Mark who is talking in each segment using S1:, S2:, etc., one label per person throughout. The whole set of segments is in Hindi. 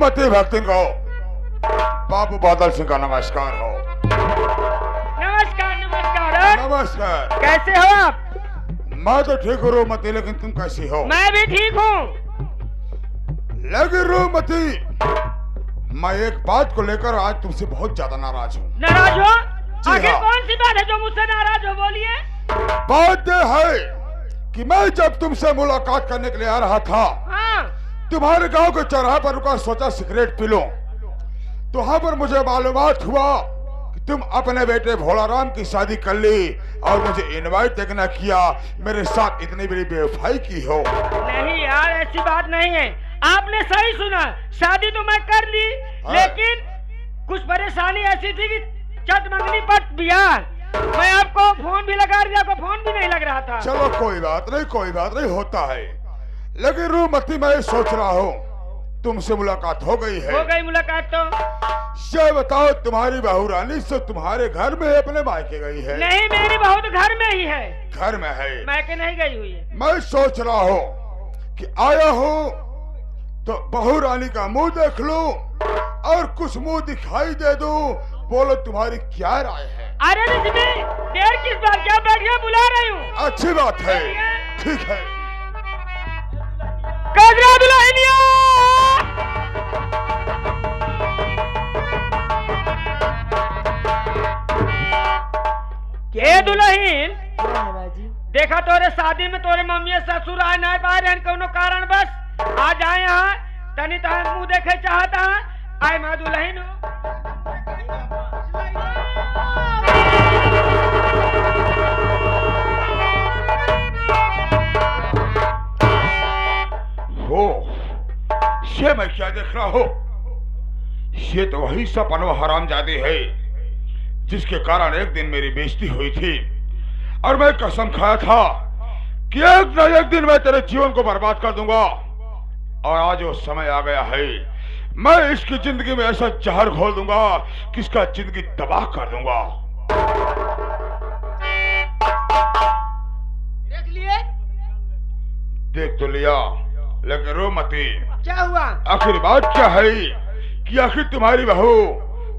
S1: मती भक्ति को बाबू बादल सिंह का नमस्कार हो।
S2: नमस्कार नमस्कार।
S1: नमस्कार।
S2: कैसे हो आप?
S1: मैं तो ठीक हूँ रूमती, लेकिन तुम कैसी हो?
S2: मैं भी ठीक हूँ।
S1: लेकिन रूमती, मैं एक बात को लेकर आज तुमसे बहुत ज्यादा नाराज हूँ।
S2: नाराज हो? आखिर
S1: हाँ।
S2: कौन सी बात है जो मुझसे नाराज हो? बोलिए।
S1: बात यह है कि मैं जब तुमसे मुलाकात करने के लिए आ रहा था,
S2: हाँ।
S1: तुम्हारे गांव के चौराहे पर रुका, सोचा सिगरेट पी लूं। तो वहां पर मुझे मालूमात हुआ कि तुम अपने बेटे भोलाराम की शादी कर ली और मुझे इनवाइट तक न किया। मेरे साथ इतनी बड़ी बेवफाई की हो।
S2: नहीं यार, ऐसी बात नहीं है। आपने सही सुना, शादी तो मैं कर ली, लेकिन कुछ परेशानी ऐसी थी कि चट मंगनी पट बियाह। मैं आपको फोन भी लगा दिया, आपको फोन भी नहीं लग रहा था।
S1: चलो कोई बात नहीं, होता है। लेकिन रूमती, मैं सोच रहा हूँ तुमसे मुलाकात हो गई है।
S2: हो गई मुलाकात तो।
S1: ये बताओ, तुम्हारी बहू रानी से तुम्हारे घर में अपने मायके गई है?
S2: नहीं, मेरी बहू तो घर में ही है।
S1: घर में है?
S2: मायके नहीं गई हुई है।
S1: मैं सोच रहा हूँ कि आया हूँ तो बहू रानी का मुंह देख लूं और कुछ मुंह दिखाई दे दूं। बोलो तुम्हारी क्या राय है?
S2: अरे रश्मि, देर किस बात की? बैठिए, बुला रही हूँ।
S1: अच्छी बात है, ठीक है।
S2: गजरा दुल्हनिया। के दुल्हन? देखा तोरे शादी में तोरे मम्मी ससुर आए ना पाए रहन कोनो कारण बस आ जाए यहाँ तनी तहन मुंह देखे चाहता है। आए माँ दुल्हन
S1: हो। ये मैं क्या देख रहा हूँ? ये तो वही सपनो हरामजादी है जिसके कारण एक दिन मेरी बेइज्जती हुई थी और मैं कसम खाया था कि एक न एक दिन मैं तेरे जीवन को बर्बाद कर दूंगा। और आज वो समय आ गया है, मैं इसकी जिंदगी में ऐसा जहर घोल दूंगा कि इसका जिंदगी तबाह कर दूंगा।
S2: देख लिए?
S1: देख तो लिया, लेकिन रो मती।
S2: क्या हुआ?
S1: आखिर बात क्या है कि आखिर तुम्हारी बहू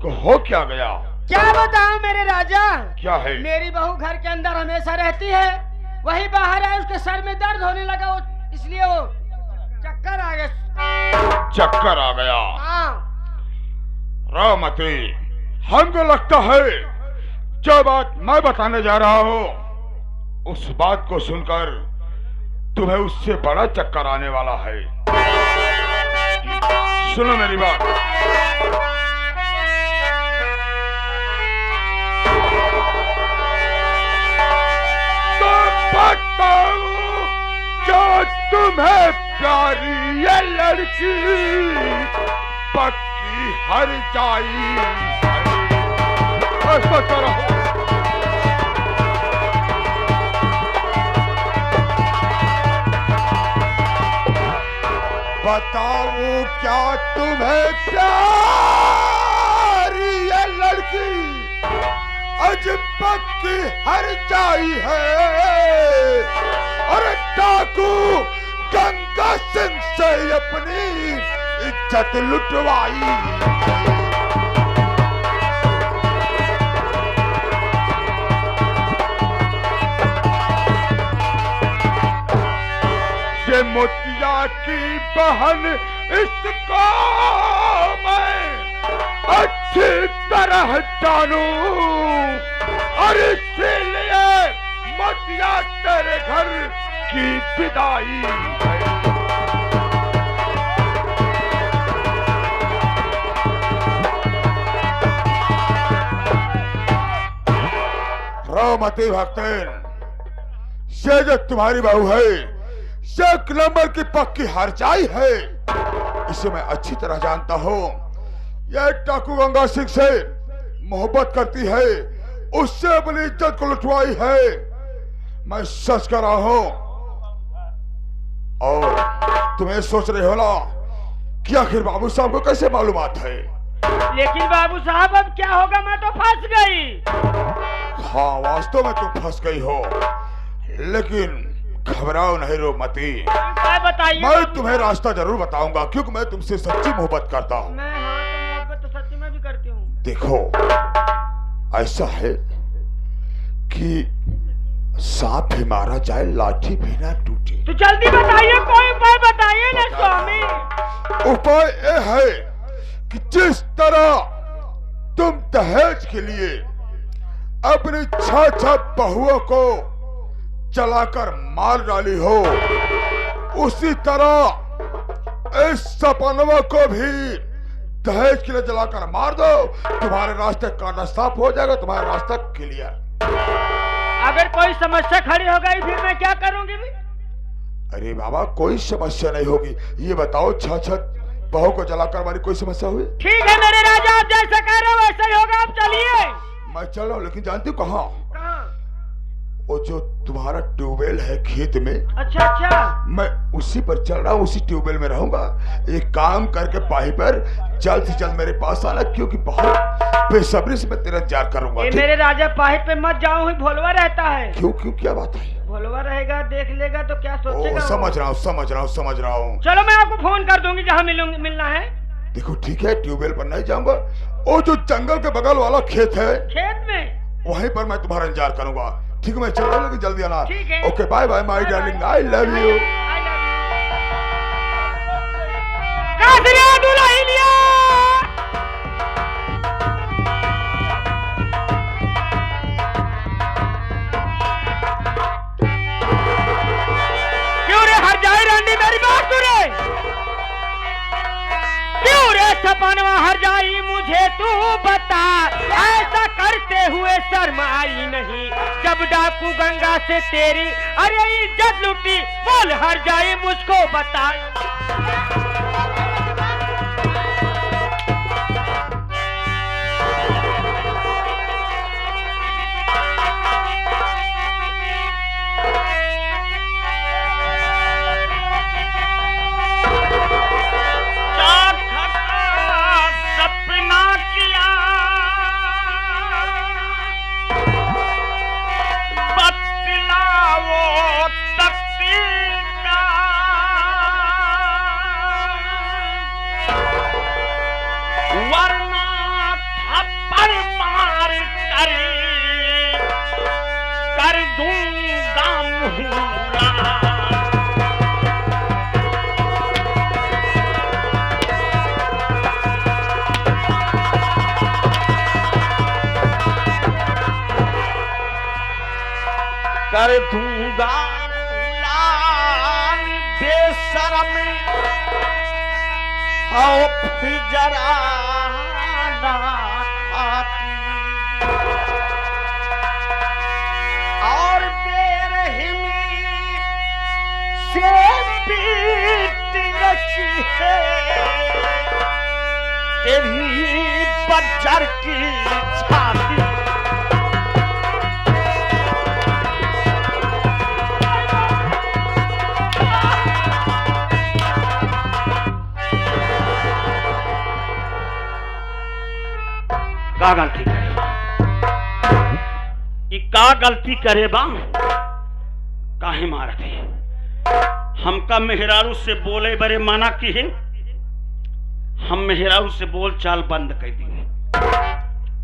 S1: को हो क्या गया?
S2: क्या बताऊं मेरे राजा?
S1: क्या है?
S2: मेरी बहू घर के अंदर हमेशा रहती है, वही बाहर आए उसके सर में दर्द होने लगा, इसलिए वो चक्कर आ गया।
S1: चक्कर आ गया?
S2: हाँ।
S1: रामती, हमको लगता है जो बात मैं बताने जा रहा हूँ उस बात को सुनकर तुम्हें उससे बड़ा चक्कर आने वाला है। सुनो मेरी बात। तो बताओ, क्या तुम्हें प्यारी ये लड़की पक्की हर जाई? ऐसा करो। बताओ, क्या तुम्हें प्यारी ये लड़की आज पक्की हर जाई है? और डाकू गंगा सिंह से अपनी इज्जत लुटवाई। ये मोतिया की बहन, इसको मैं अच्छी तरह जानूं और इसीलिए मोतिया तेरे घर की विदाई है। रामती भक्तन, ये जो तुम्हारी बहू है एक नंबर की पक्की हरजाई है, इसे मैं अच्छी तरह जानता हूँ। यह डाकू गंगा सिंह से मोहब्बत करती है, उससे अपनी इज्जत को लुटवाई है। मैं सच कर रहा हूँ। और तुम्हें सोच रहे हो ना कि आखिर बाबू साहब को कैसे मालूमात है?
S2: लेकिन बाबू साहब अब क्या होगा? मैं तो फंस गई।
S1: हाँ, वास्तव में तुम फंस गई हो, लेकिन घबराओ नहीं रोमती,
S2: क्या बताइए?
S1: मैं तुम्हें रास्ता जरूर बताऊंगा, क्योंकि मैं तुमसे सच्ची मोहब्बत करता हूँ।
S2: मैं हाँ तो मोहब्बत तो सच्ची में भी करती हूँ।
S1: देखो, ऐसा है कि सांप भी मारा जाए, लाठी भी ना टूटे।
S2: तो जल्दी बताइए, कोई उपाय बताइए ना स्वामी।
S1: उपाय यह है कि जिस तरह तुम दहेज के लिए अपनी 6 बहुओं को जलाकर मार डाली हो, उसी तरह इस सपनवा को भी दहेज के लिए जलाकर मार दो। तुम्हारे रास्ते कांटा साफ हो जाएगा, तुम्हारा रास्ता क्लियर।
S2: अगर कोई समस्या खड़ी हो गई फिर मैं क्या करूंगी?
S1: अरे बाबा, कोई समस्या नहीं होगी। ये बताओ, 6 बहू को जलाकर वाली कोई समस्या हुई?
S2: ठीक है मेरे राजा, आप जैसा कह रहे हो वैसा ही होगा। आप चलिए।
S1: मैं चल रहा हूँ, लेकिन जानती हो कहाँ?
S2: कहाँ?
S1: वो जो तुम्हारा ट्यूबवेल है खेत में,
S2: अच्छा अच्छा,
S1: मैं उसी पर चल रहा हूँ, उसी ट्यूबवेल में रहूंगा। एक काम करके पाही पर जल्द से जल्द मेरे पास आना, क्योंकि बहुत बेसब्री से मैं तेरा इंतजार करूंगा।
S2: ये मेरे राजा पाहिट पे मत जाऊं, ही भोलवा रहता है।
S1: क्यों क्यों, क्या बात है?
S2: भोलवा रहेगा, देख लेगा तो क्या सोचेगा?
S1: समझ रहा हूँ, समझ रहा हूँ।
S2: चलो मैं आपको फोन कर दूंगी जहाँ मिलना है।
S1: देखो ठीक है, ट्यूबवेल पर नहीं जाऊंगा, वो जो जंगल के बगल वाला खेत है,
S2: खेत में,
S1: वहीं पर मैं तुम्हारा इंतजार करूंगा। ठीक है, मैं चल रहा हूँ, लेकिन जल्दी आना।
S2: ठीक है।
S1: Okay, bye bye my darling, I love you.
S2: क्यों रे हर जाए रानी, मेरी बात सुने। क्यों रे सपनवा हर जाई, मुझे तू बता। ऐसा करते हुए शर्म आई नहीं, जब डाकू गंगा से तेरी अरे इज्जत लूटी। बोल हर जाई, मुझको बता। कर दूंगा लाल बेशरम, आओ फिर जरा ना खाती और बेरहमी से पीट रखी है तेरी बज्जर की छाती। का गलती करे का गलती करे बा, काहे मारत है? हमका मेहरारू से बोले बरे माना की है, हम मेहरारू से बोल चाल बंद कर दिए।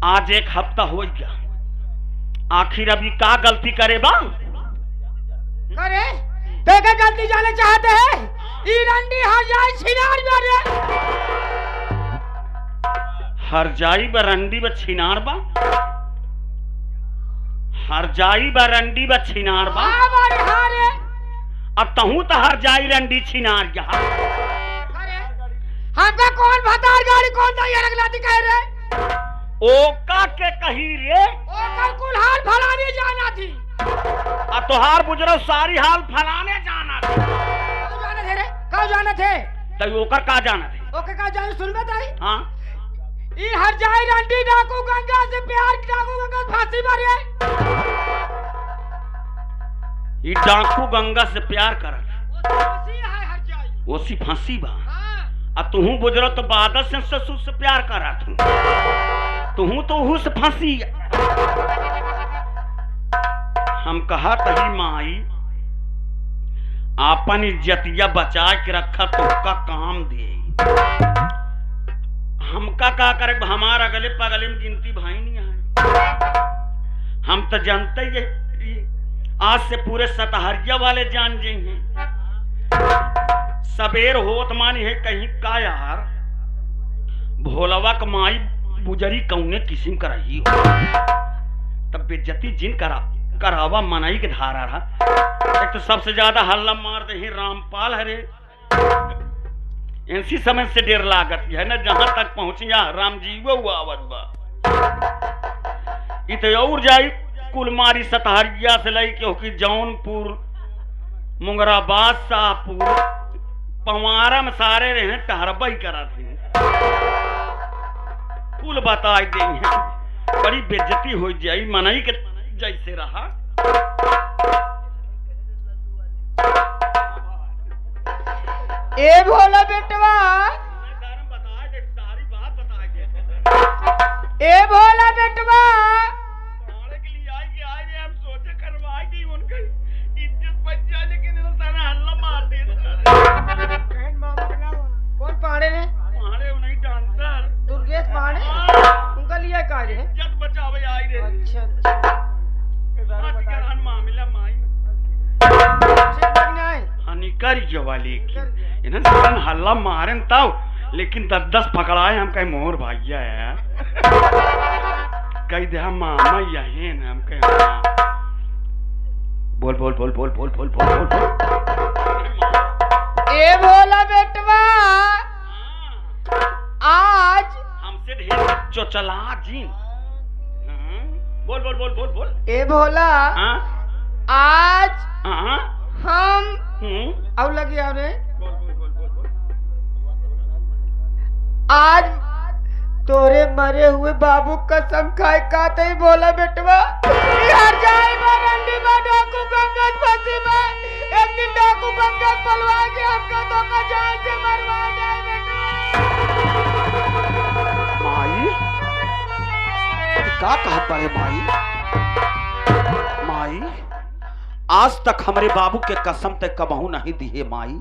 S2: आज 1 हफ्ता हो गया, आखिर अभी का गलती करे बा?
S3: अरे तो क्या गलती जाने चाहते हैं? ई रंडी हर जाए छिनार मारे।
S2: हर जाई बरंडी ब छिनार बा, हर जाई बरंडी ब छिनार बा।
S3: हमारे हारे
S2: अब तहू तो हर जाई रंडी छिनार जा।
S3: अरे हमका कौन भतार गाड़ी कौन सा ये रगलाती कह रहे?
S2: ओका के कही रे,
S3: ओ कल कुल्हाड़ फलाने जाना थी।
S2: अब तोहार बुजरो सारी हाल फलाने जाना थी।
S3: कहाँ जाना थे रे? कहाँ जाना थे?
S2: तो ओकर का जाना थे?
S3: ओके कहाँ जाने सुन बताई?
S2: हाँ,
S3: ई हर जाए रंडी डाकू गंगा से प्यार, डाकू गंगा फांसी मारे।
S2: ये डाकू गंगा से प्यार कर,
S3: फांसी है हर जाए।
S2: ओसी फांसी बा।
S3: हाँ।
S2: अब तुहू बुजरो तो बादल से ससुर से प्यार करा तू, तुहू तो उहू से फांसी। हम कहा तही माई
S4: आपन इज्जतिया बचा के रखा तो का काम दे। हमका का करे, हमार अगले पगले में गिनती भाई नहीं है। हम तो जानते ही आज से पूरे सतहरिया वाले जान जाएंगे। सबेर होत मानी है कहीं का यार भोलवा कमाई बुजरी कौने किस्म कराई हो, तब बेइज्जती जिन करावा मनाई के धारा रहा। एक तो सबसे ज्यादा हल्ला मार दे ही रामपाल हरे, ऐसी समय से देर लागत है ना जहां तक पहुंचिया राम जीवो हुआ आवत बा। इत और जाई कुलमारी सतहरिया से लई के होकी जौनपुर मुंगराबाद शाहपुर पवारा में सारे रहे टहरबई करा थे। कुल बता देंगे बड़ी बेइज्जती हो जाई मनई के जैसे रहा।
S3: ए भोला बेटवा, ए भोला बेटवा, कौन पाड़े ने? दुर्गेश पाड़े, उनका लिया काज है। अच्छा
S4: हानिकारी जवाली की इन्हें हल्ला मारे तब, लेकिन 10-10 पकड़ाए हम कहीं मोर भाग्या है कही दे मामा यही न हम कहीं बोल बोल बोल बोल बोल बोल बोल बोल बोल।
S3: ए भोला बेटवा, आज
S4: हमसे ढेर चोचला जी। बोल बोल बोल बोल बोल।
S3: ए भोला, आज हम अब लगी रे आज तोरे मरे हुए बाबू कसम खाए का तई बोला बेटवा। हर जाए रंडी में डाकू गंगत फंसी में, एक दिन डाकू गंगत पलवा के हमका तो का जान से मरवा जाए बेटवा।
S4: माई का कहत बारे माई? माई आज तक हमारे बाबू के कसम तक कबहू नहीं दी है माई।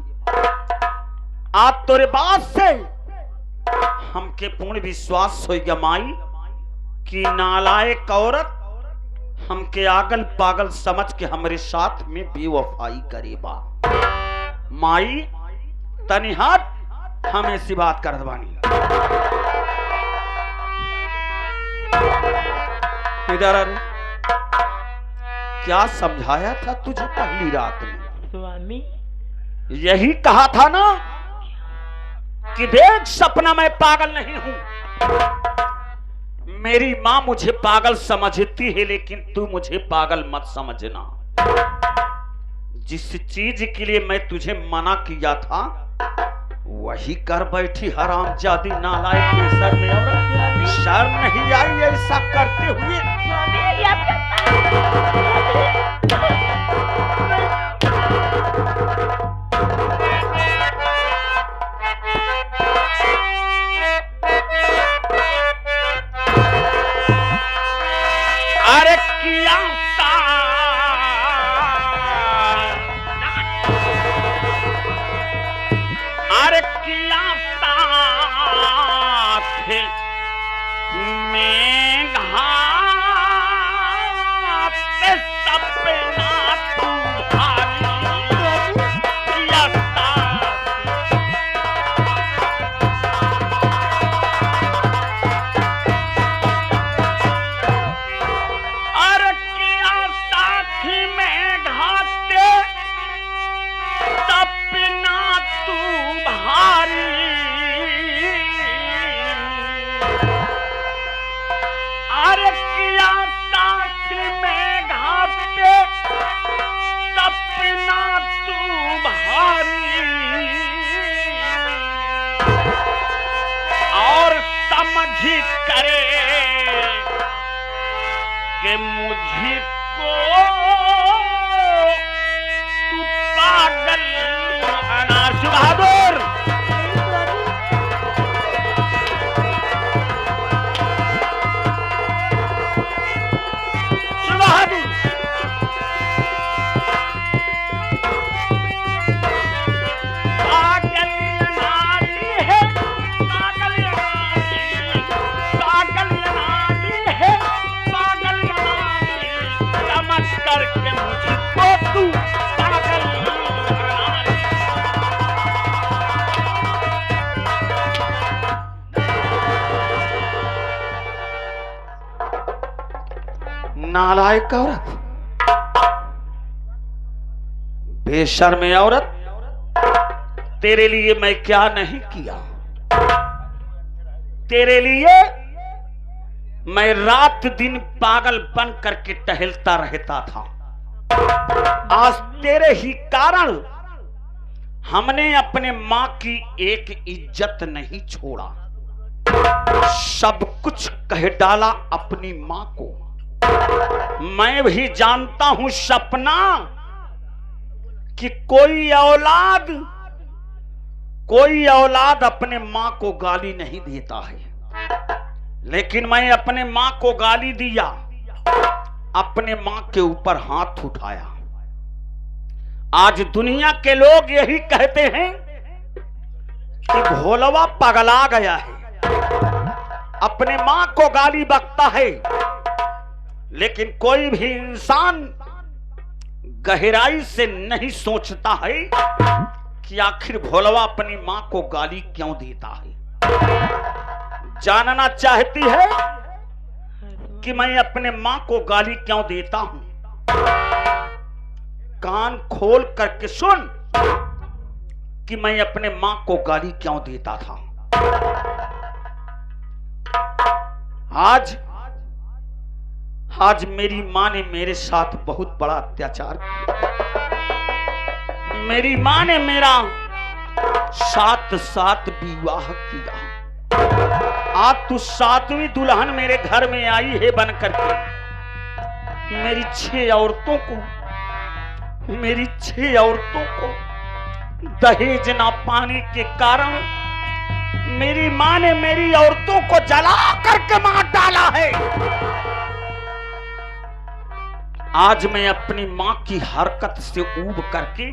S4: आज तोरे बात से हमके पूर्ण विश्वास हो गया माई कि नालायक औरत हमके आगल पागल समझ के हमारे साथ में बेवफाई करेबा। माई तनी हाथ हम ऐसी बात कर दबानी। इधर अरे क्या समझाया था तुझे पहली रात में?
S2: स्वामी
S4: यही कहा था ना कि देख सपना मैं पागल नहीं हूं। मेरी मां मुझे पागल समझती है लेकिन तू मुझे पागल मत समझना। जिस चीज के लिए मैं तुझे मना किया था वही कर बैठी हरामजादी नालायक बेशर्म औरत। शर्म नहीं आई ऐसा करते हुए? अरे किया अरे किया मैं घाते सपना अरे किया नालायक औरत, बेशर्म औरत, तेरे लिए मैं क्या नहीं किया। तेरे लिए मैं रात दिन पागल बन करके टहलता रहता था। आज तेरे ही कारण हमने अपने मां की एक इज्जत नहीं छोड़ा, सब कुछ कह डाला अपनी मां को। मैं भी जानता हूं सपना कि कोई औलाद अपने मां को गाली नहीं देता है, लेकिन मैं अपने मां को गाली दिया, अपने मां के ऊपर हाथ उठाया। आज दुनिया के लोग यही कहते हैं कि भोलवा पगला गया है, अपने मां को गाली बकता है, लेकिन कोई भी इंसान गहराई से नहीं सोचता है कि आखिर भोलवा अपनी मां को गाली क्यों देता है। जानना चाहती है कि मैं अपने मां को गाली क्यों देता हूं? कान खोल करके सुन कि मैं अपने मां को गाली क्यों देता था। आज मेरी मां ने मेरे साथ बहुत बड़ा अत्याचार किया। मेरी मां ने मेरा 7 विवाह किया। आज तू 7वीं दुल्हन मेरे घर में आई है बन करके। मेरी 6 औरतों को दहेज ना पाने के कारण मेरी मां ने मेरी औरतों को जला करके मार डाला है। आज मैं अपनी मां की हरकत से ऊब करके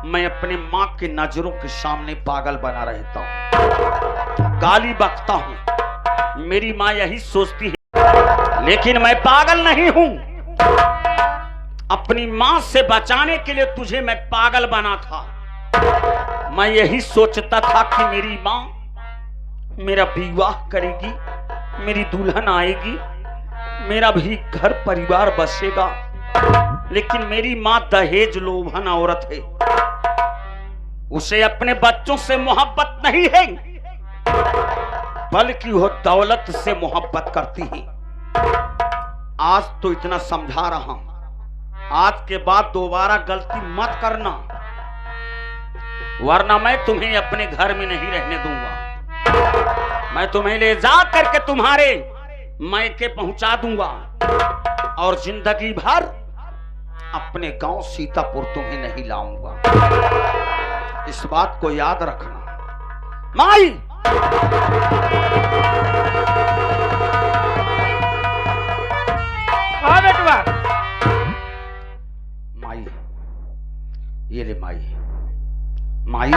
S4: मैं अपने मां के नजरों के सामने पागल बना रहता हूं, गाली बकता हूं। मेरी मां यही सोचती है, लेकिन मैं पागल नहीं हूं। अपनी मां से बचाने के लिए तुझे मैं पागल बना था। मैं यही सोचता था कि मेरी मां मेरा विवाह करेगी, मेरी दुल्हन आएगी, मेरा भी घर परिवार बसेगा, लेकिन मेरी मां दहेज लोभन औरत है। उसे अपने बच्चों से मोहब्बत नहीं है, बल्कि वो दौलत से मोहब्बत करती है। आज तो इतना समझा रहा हूं, आज के बाद दोबारा गलती मत करना, वरना मैं तुम्हें अपने घर में नहीं रहने दूंगा। मैं तुम्हें ले जा करके तुम्हारे मायके पहुंचा दूंगा और जिंदगी भर अपने गांव सीतापुर तुम्हें नहीं लाऊंगा। इस बात को याद रखना। माई,
S2: हाँ बेटवा।
S4: माई, ये ले माई। माई,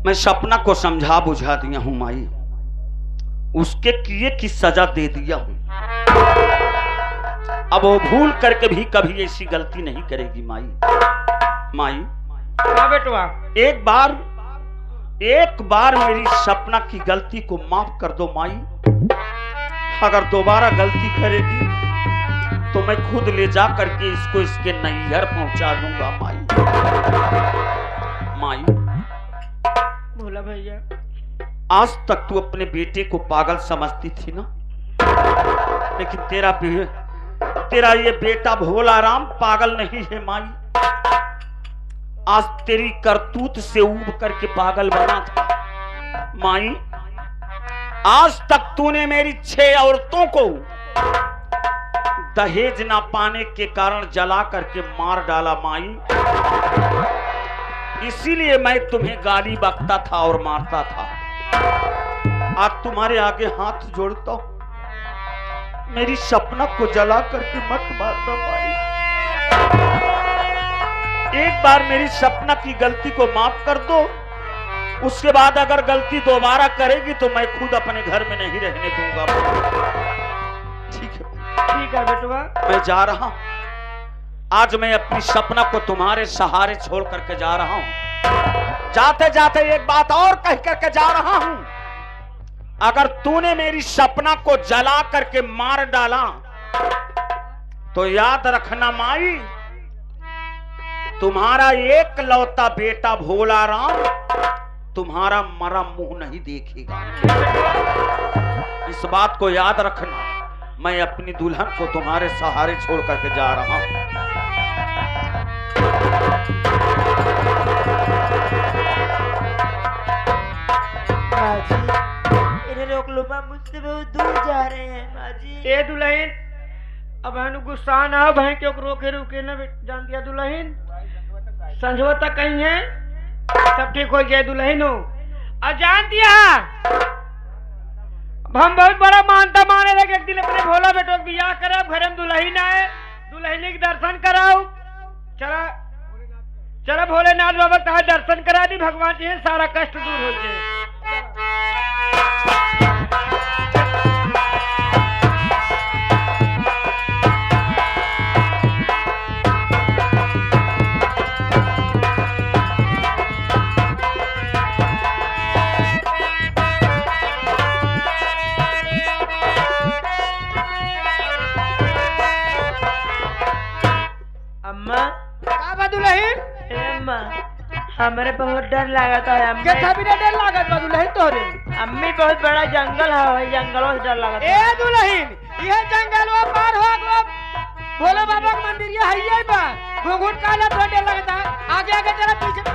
S4: मैं सपना को समझा बुझा दिया हूं माई, उसके किए की सजा दे दिया हूं। अब वो भूल करके भी कभी ऐसी गलती नहीं करेगी माई। माई,
S2: हाँ बेटवा।
S4: एक बार मेरी सपना की गलती को माफ कर दो माई। अगर दोबारा गलती करेगी तो मैं खुद ले जा करके इसको इसके नैहर पहुंचा दूंगा माई। माई,
S2: बोला भैया।
S4: आज तक तू अपने बेटे को पागल समझती थी ना, लेकिन तेरा ये बेटा भोला राम पागल नहीं है माई। आज तेरी करतूत से ऊब करके पागल बना था माई। आज तक तूने मेरी 6 औरतों को दहेज ना पाने के कारण जला करके मार डाला माई। इसीलिए मैं तुम्हें गाली बकता था और मारता था। आज तुम्हारे आगे हाथ जोड़ता हूं, मेरी सपना को जला करके मत मारना माई। एक बार मेरी सपना की गलती को माफ कर दो, उसके बाद अगर गलती दोबारा करेगी तो मैं खुद अपने घर में नहीं रहने दूंगा। ठीक है,
S2: ठीक है बेटवा।
S4: मैं जा रहा हूं। आज मैं अपनी सपना को तुम्हारे सहारे छोड़ करके जा रहा हूं। जाते जाते एक बात और कह करके जा रहा हूं, अगर तूने मेरी सपना को जला करके मार डाला तो याद रखना माई, तुम्हारा एक लौता बेटा भोला राम तुम्हारा मरा मुंह नहीं देखेगा। इस बात को याद रखना। मैं अपनी दुल्हन को तुम्हारे सहारे छोड़ करके जा रहा हूं।
S3: माँ जी, इन्हें रोक लो, माँ मुझसे बहुत दूर जा रहे हैं माँ जी।
S2: ए दुल्हन, अब हनु गुस्सा ना हो भाई, क्यों रोके रुके ना जान दिया दुल्हन। संजो तक कहीं है, सब ठीक हो गया दुल्हन हो। और जान दिया हम बहुत बड़ा मानता माने लगे, एक दिन अपने भोला बेटो को बियाह करब, घर में दुल्हन आए, दुल्हन के दर्शन कराओ। चला चला भोलेनाथ बाबा का दर्शन करा दी, भगवान जी सारा कष्ट दूर हो जाए।
S3: अम्मा,
S2: का बा दुल्हन?
S3: अम्मा, हमारे बहुत डर लागता है अम्मा।
S2: के भी डर लागत बा दुल्हन तोरे?
S3: अम्मी बहुत बड़ा जंगल है, जंगलों से डर लगता है।
S2: ए दुल्हन, यह जंगलवा पार हो गो, भोला बाबा का मंदिर ये है बा, घुंघट काला तो डर लगता, आगे आगे जरा पीछे